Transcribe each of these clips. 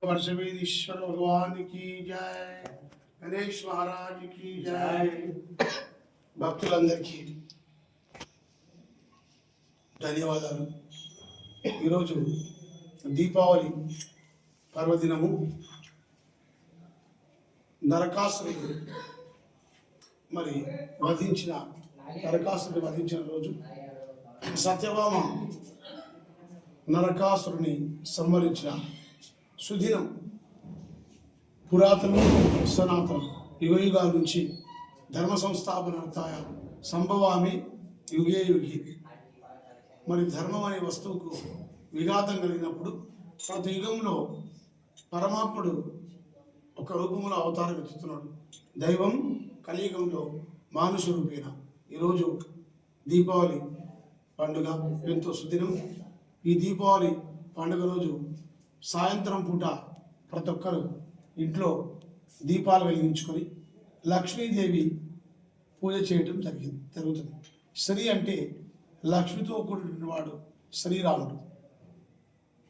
वर्षवेदीश्वर भगवान की जय, गणेश महाराज की जय। భక్తులందరికీ ధన్యవాదాలు। ఈరోజు దీపావళి పర్వదినము। నరకాసురుడు వధించిన రోజు। సత్యభామ నరకాసురుని సంహరించిన సుదినం। పురాతనం సనాతనం యుగయుగాల నుంచి ధర్మ సంస్థాపనార్థాయ సంభవామి యుగే యుగి। మరి ధర్మం అనే వస్తువుకు విఘాతం కలిగినప్పుడు ప్రతి యుగంలో పరమాత్ముడు ఒక రూపంలో అవతారం ఎత్తుతున్నాడు। దైవం కలియుగంలో మానుష రూపేణ। ఈరోజు దీపావళి పండుగ ఎంతో సుదినం। ఈ దీపావళి పండుగ రోజు సాయంత్రం పూట ప్రతి ఒక్కరు ఇంట్లో దీపాలు వెలిగించుకొని లక్ష్మీదేవి పూజ చేయడం జరుగుతుంది। శ్రీ అంటే లక్ష్మితో కూడినవాడు శ్రీరాముడు,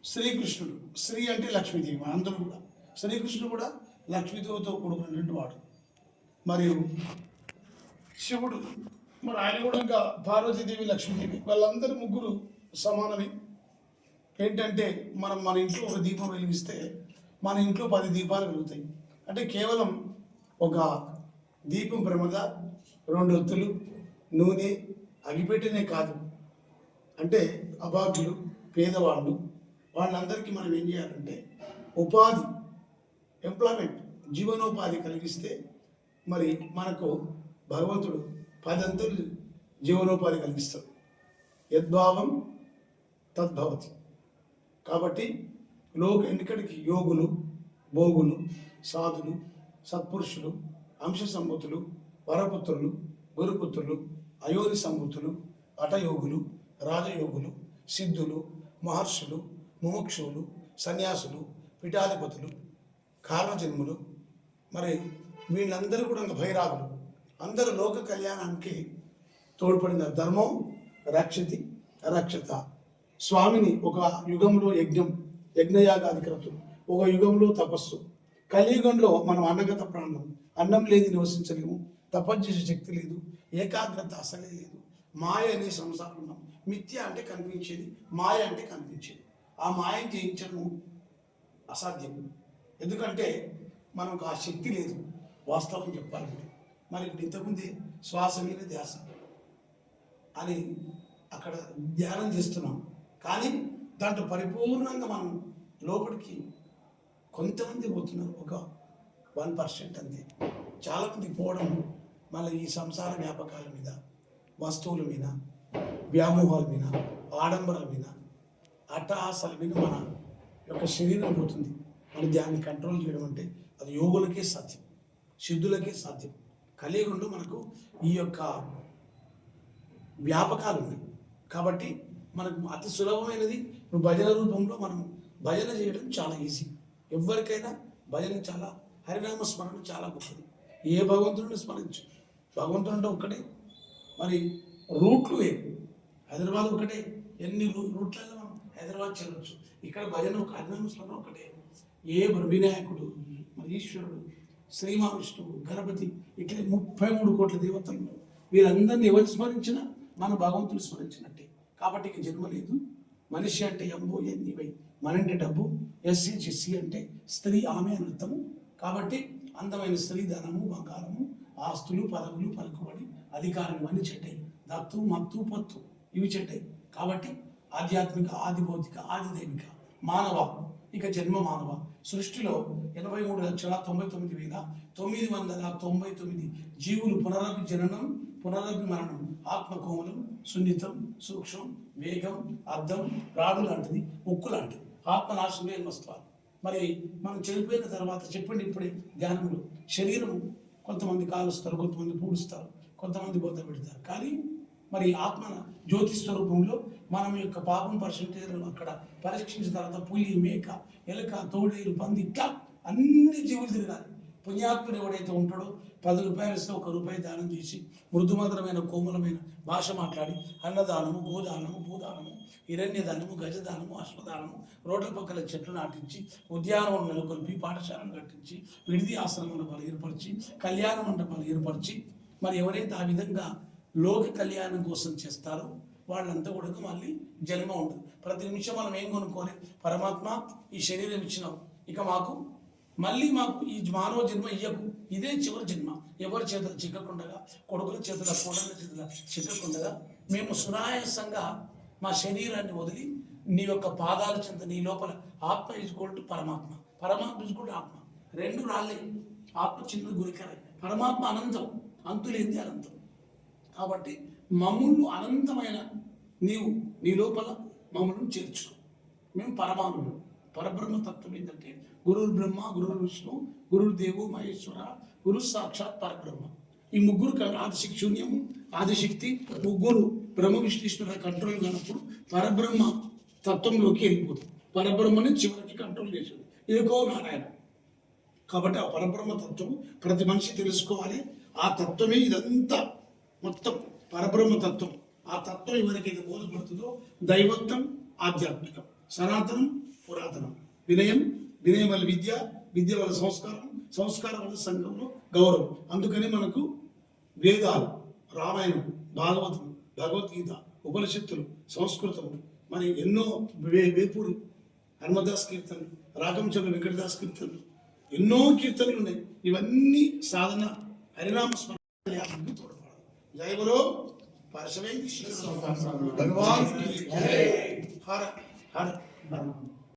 శ్రీకృష్ణుడు। శ్రీ అంటే లక్ష్మీదేవి, అందరూ కూడా శ్రీకృష్ణుడు కూడా లక్ష్మీతో కూడుకున్నటువంటి వాడు। మరియు శివుడు, మరి ఆయన కూడా ఇంకా పార్వతీదేవి, లక్ష్మీదేవి, వాళ్ళందరూ ముగ్గురు సమానమే। ఏంటంటే మన ఇంట్లో ఒక దీపం వెలిగిస్తే మన ఇంట్లో 10 దీపాలు వెలుగుతాయి। అంటే కేవలం ఒక దీపం ప్రమద 2 ఒత్తులు నూనె అగిపెట్టనే కాదు, అంటే అభాగ్యులు పేదవాళ్ళు వాళ్ళందరికీ మనం ఏం చేయాలంటే ఉపాధి, ఎంప్లాయ్మెంట్, జీవనోపాధి కలిగిస్తే మరి మనకు భగవంతుడు 10 అంతలు జీవనోపాధి కలిగిస్తాడు। యద్భావం తద్భవతి। కాబట్టి ఎన్నికడికి యోగులు, భోగులు, సాధులు, సత్పురుషులు, అంశ సంభూతులు, వరపుత్రులు, గురుపుత్రులు, అయోని సంభూతులు, హఠయోగులు, రాజయోగులు, సిద్ధులు, మహర్షులు, ముముక్షువులు, సన్యాసులు, పీఠాధిపతులు, కారణజన్ములు, మరి వీళ్ళందరూ కూడా భైరాగులు, అందరూ లోక కళ్యాణానికి తోడ్పడిన ధర్మం రక్షతి రక్షత। స్వామిని ఒక యుగంలో యజ్ఞయాగాధికరతులు, ఒక యుగంలో తపస్సు, కలియుగంలో మనం అన్నగత ప్రాణం, అన్నం లేని నివసించలేము, తపస్సు శక్తి లేదు, ఏకాగ్రత అసలే లేదు, మాయ అనే సంసారం ఉన్నాం। మిథ్య అంటే కనిపించేది, మాయ అంటే కనిపించేది। ఆ మాయను జయించడం అసాధ్యం, ఎందుకంటే మనకు ఆ శక్తి లేదు వాస్తవం చెప్పాలంటే। మరి ఇప్పుడు ఇంతకుముందే శ్వాస మీద ధ్యాస అని అక్కడ ధ్యానం చేస్తున్నాం, కానీ దాంట్లో పరిపూర్ణంగా మనం లోపలికి కొంతమంది పోతున్నారు, ఒక 1% అంతే। చాలామంది పోవడం మళ్ళీ ఈ సంసార వ్యాపకాల మీద, వస్తువుల మీద, వ్యామోహాల మీద, ఆడంబరాల మీద, అట్టహాసాల మీద మన యొక్క శరీరం పోతుంది। మన దాన్ని కంట్రోల్ చేయడం అంటే అది యోగులకే సాధ్యం, సిద్ధులకే సాధ్యం। కలియుగంలో మనకు ఈ యొక్క వ్యాపకాలు ఉన్నాయి కాబట్టి మనకు అతి సులభమైనది ఇప్పుడు భజన రూపంలో మనం భజన చేయడం చాలా ఈజీ। ఎవరికైనా భజన చాలా, హరినామ స్మరణ చాలా గొప్పది। ఏ భగవంతుడిని స్మరించు, భగవంతుడు అంటే ఒక్కటే, మరి రూట్లు వేరు, హైదరాబాద్ ఒకటే, ఎన్ని రూట్లలో మనం హైదరాబాద్ చేరవచ్చు। ఇక్కడ భజన ఒక హరినామ స్మరణ ఒకటే। ఏ వినాయకుడు, మరి ఈశ్వరుడు, శ్రీ మహావిష్ణువు, గణపతి, ఇట్లా 33 కోట్ల దేవతలు, వీరందరినీ ఎవరు స్మరించినా మన భగవంతుడు స్మరించినట్టే। కాబట్టి ఇక జన్మ లేదు। మనిషి అంటే ఎంబో ఎన్నివై, మనంటే డబ్బు, SCGC అంటే స్త్రీ, ఆమె అని అర్థము। కాబట్టి అందమైన స్త్రీ, ధనము, బంగారము, ఆస్తులు, పదవులు, పలుకుబడి, అధికారం ఇవన్నీ చెడ్డాయి। దత్తు, మత్తు, పత్తు ఇవి చెడ్డాయి। కాబట్టి ఆధ్యాత్మిక, ఆది భౌతిక, ఆది దైవిక, మానవ, ఇక జన్మ మానవ సృష్టిలో 83,99,999 జీవులు పునరపి జననం, పునరపి మరణం, ఆత్మకోమలం, సున్నితం, సూక్ష్మం, వేగం, అర్థం, రాడు లాంటిది, ఉక్కు లాంటిది, ఆత్మనాశనమే వస్తారు। మరి మనం చనిపోయిన తర్వాత చెప్పండి, ఇప్పుడే ధ్యానంలో శరీరం కొంతమంది కాలుస్తారు, కొంతమంది పూడుస్తారు, కొంతమంది బొద్ద పెడతారు, కానీ మరి ఆత్మ జ్యోతి స్వరూపంలో మనం యొక్క పాపం పర్సెంటేజ్లను అక్కడ పరీక్షించిన తర్వాత పులి, మేక, ఎలక, తోడేలు, పంది, ఇట్లా అన్ని జీవులు తిరగాలి। పుణ్యాత్ముడు ఎవడైతే ఉంటాడో 10 రూపాయలు ఇస్తే 1 రూపాయి దానం చేసి మృదుమధురమైన కోమలమైన భాష మాట్లాడి అన్నదానము, గోదానము, భూదానము, హిరణ్యదానము, గజదానము, అశ్వదానము, రోడ్ల పక్కల చెట్లు నాటించి, ఉద్యానవనం నెలకొల్పి, పాఠశాలను కట్టించి, విడిది ఆశ్రమాలు ఏర్పరిచి, కళ్యాణ మండపాలు ఏర్పరిచి, మరి ఎవరైతే ఆ విధంగా లోక కళ్యాణం కోసం చేస్తారో వాళ్ళంతా కూడా మళ్ళీ జన్మ ఉంటుంది. ప్రతి నిమిషం మనం ఏం కొనుక్కోవాలి, పరమాత్మ ఈ శరీరం ఇచ్చినావు, ఇక మాకు ఈ మానవ జన్మ ఇయ్యకు, ఇదే చివరి జన్మ. ఎవరి చేతులు చిక్కకుండగా, కొడుకుల చేతుల కోడళ్ళ చేతుల చిక్కకుండగా మేము సునాయాసంగా మా శరీరాన్ని వదిలి నీ యొక్క పాదాల చెంత నీ లోపల ఆత్మ ఈజ్కోల్టు పరమాత్మ, పరమాత్మ ఈజ్కోల్టు ఆత్మ, రెండు రాళ్ళే. ఆత్మ చిన్న గురికర, పరమాత్మ అనంతం, అంతులేంది అనంతం. కాబట్టి మమ్ములను అనంతమైన నీ లోపల మమ్మల్ని చేర్చుకో. మేము పరమాణులు. పరబ్రహ్మ తత్వం ఏంటంటే గురువు బ్రహ్మ, గురువు విష్ణు, గురువు దేవు మహేశ్వర, గురు సాక్షాత్ పరబ్రహ్మ. ఈ ముగ్గురు ఆదిశక్తి శూన్యము, ఆదిశక్తి ముగ్గురు బ్రహ్మ విష్ణుశ్వర కంట్రోల్ కానప్పుడు పరబ్రహ్మ తత్వంలోకి వెళ్ళిపోతుంది. పరబ్రహ్మని చివరికి కంట్రోల్ చేసేది ఏకో నారాయణ. కాబట్టి ఆ పరబ్రహ్మ తత్వం ప్రతి మనిషి తెలుసుకోవాలి. ఆ తత్వమే ఇదంతా మొత్తం పరబ్రహ్మ తత్వం. ఆ తత్వం ఎవరికైతే బోధపడుతుందో దైవత్వం, ఆధ్యాత్మికం, సనాతనం, పురాతనం, వినయం వల్ల విద్య, విద్య వల్ల సంస్కారం, సంస్కారం వల్ల సంఘంలో గౌరవం. అందుకని మనకు వేదాలు, రామాయణం, భాగవతం, భగవద్గీత, ఉపనిషత్తులు, సంస్కృతం, మరి ఎన్నో వేపూరి హనుమదాస్ కీర్తనలు, రాగంచంద్ర వెంకటదాస్ కీర్తనలు, ఎన్నో కీర్తనలు ఉన్నాయి. ఇవన్నీ సాధన హరినామ స్మరణ తోడ్పడాలి. జయ గురు పరశువై భగవాన్ హర హర హర.